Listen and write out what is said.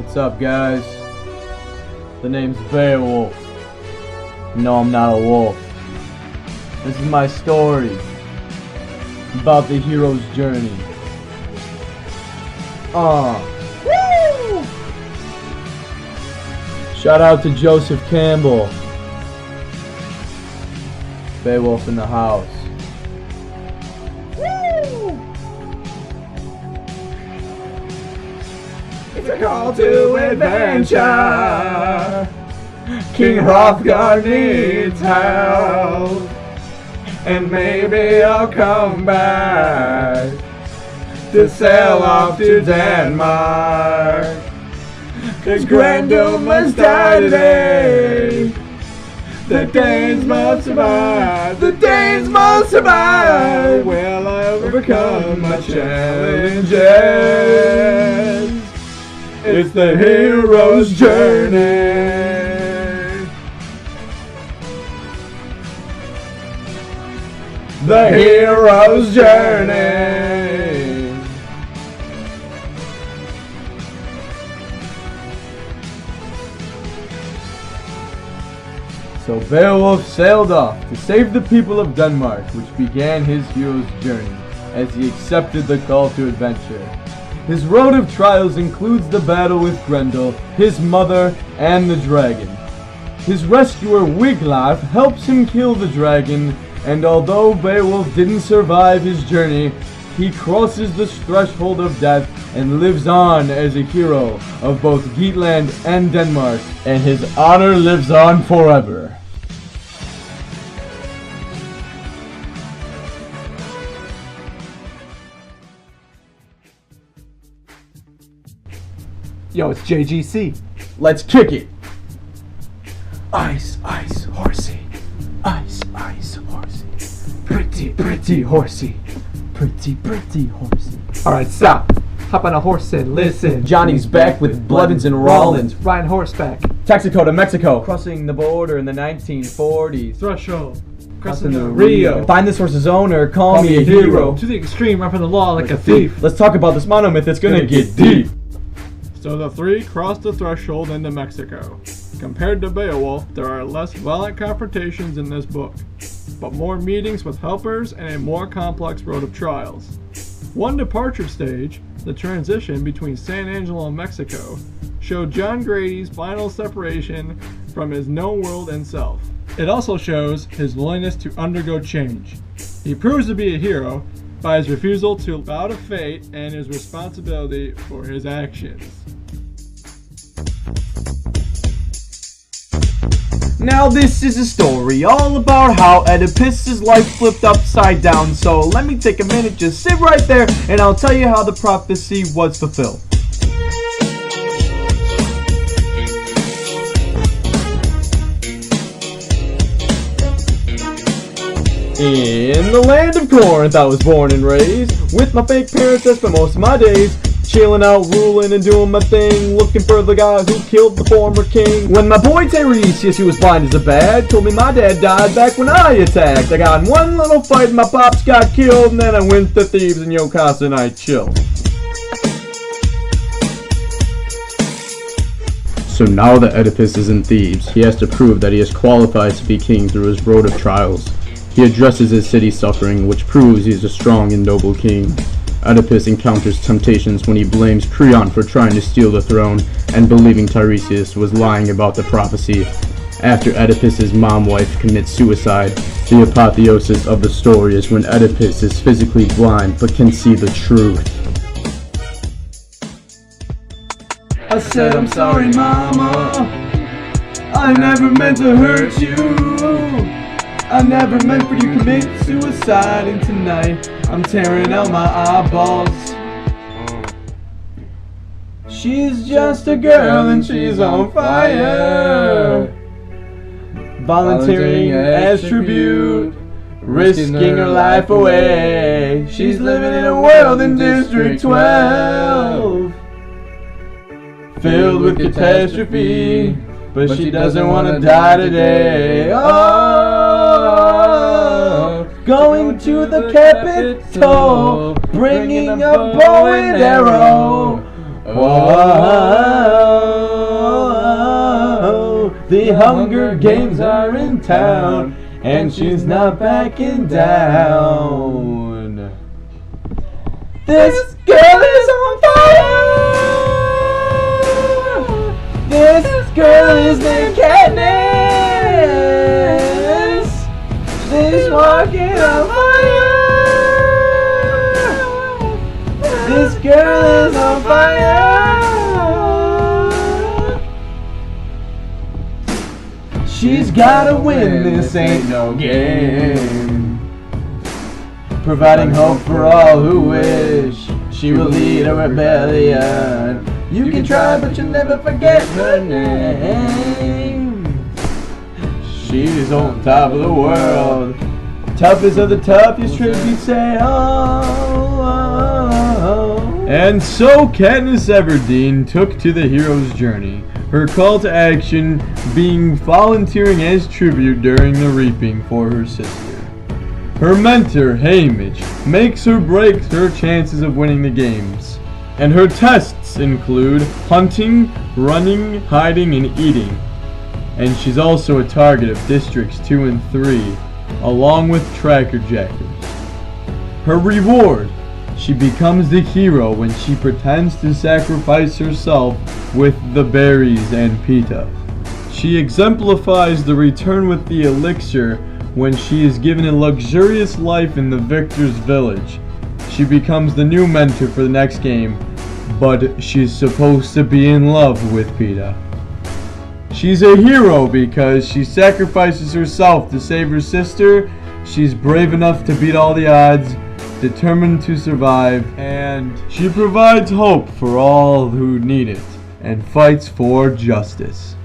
What's up, guys? The name's Beowulf. No, I'm not a wolf. This is my story about the hero's journey. Woo! Shout out to Joseph Campbell. Beowulf in the house. It's a call to adventure. King Hrothgar needs help, and maybe I'll come back to sail off to Denmark. 'Cause Grendel must die today. The Danes must survive. The Danes must survive. Will I overcome my challenges? It's the hero's journey. The hero's journey. So Beowulf sailed off to save the people of Denmark, which began his hero's journey as he accepted the call to adventure. His road of trials includes the battle with Grendel, his mother, and the dragon. His rescuer Wiglaf helps him kill the dragon, and although Beowulf didn't survive his journey, he crosses the threshold of death and lives on as a hero of both Geatland and Denmark, and his honor lives on forever. Yo, it's JGC. Let's kick it! Ice, ice, horsey. Ice, ice, horsey. Pretty, pretty horsey. Pretty, pretty horsey. Alright, stop. Hop on a horse and listen. Johnny's back with Blevins and Rollins. Riding horseback. Texaco to Mexico. Crossing the border in the 1940s. Threshold. Crossing the Rio. Find this horse's owner, call me a hero. hero. To the extreme, run from the law like a thief. Let's talk about this monomyth, it's gonna get deep. So the three crossed the threshold into Mexico. Compared to Beowulf, there are less violent confrontations in this book, but more meetings with helpers and a more complex road of trials. One departure stage, the transition between San Angelo and Mexico, showed John Grady's final separation from his known world and self. It also shows his willingness to undergo change. He proves to be a hero by his refusal to bow to fate and his responsibility for his actions. Now this is a story all about how Oedipus' life flipped upside down, so let me take a minute, just sit right there, and I'll tell you how the prophecy was fulfilled. In the land of Corinth I was born and raised, with my fake parents I spent most of my days. Chilling out, ruling and doing my thing, looking for the guy who killed the former king. When my boy Tiresias, who was blind as a bat, told me my dad died back when I attacked. I got in one little fight and my pops got killed, and then I went to Thebes and Yokasa and I chilled. So now that Oedipus is in Thebes, he has to prove that he is qualified to be king through his road of trials. He addresses his city's suffering, which proves he is a strong and noble king. Oedipus encounters temptations when he blames Creon for trying to steal the throne and believing Tiresias was lying about the prophecy. After Oedipus' mom-wife commits suicide, the apotheosis of the story is when Oedipus is physically blind but can see the truth. I said I'm sorry, mama. I never meant to hurt you. I never meant for you to commit suicide, and tonight I'm tearing out my eyeballs. She's just a girl and she's on fire, volunteering as tribute, risking her life away. She's living in a world in District 12, filled with catastrophe, but she doesn't want to die today. Oh, going to the Capitol, bringing a bow and arrow. Oh, The Hunger Games are in town, and she's not backing down. This girl is on fire! This girl is named Katniss! She's walking on fire! This girl is on fire! She's gotta win, this ain't no game. Providing hope for all who wish she will lead a rebellion. You can try, but you'll never forget her name. She's on top of the world, toughest of the toughest, tribute say, oh. And so Katniss Everdeen took to the hero's journey, her call to action being volunteering as tribute during the reaping for her sister. Her mentor, Haymitch, makes or breaks her chances of winning the games, and her tests include hunting, running, hiding, and eating. And she's also a target of Districts 2 and 3, along with Tracker Jackers. Her reward: she becomes the hero when she pretends to sacrifice herself with the berries and Peeta. She exemplifies the return with the elixir when she is given a luxurious life in the Victor's Village. She becomes the new mentor for the next game, but she's supposed to be in love with Peeta. She's a hero because she sacrifices herself to save her sister. She's brave enough to beat all the odds, determined to survive, and she provides hope for all who need it, and fights for justice.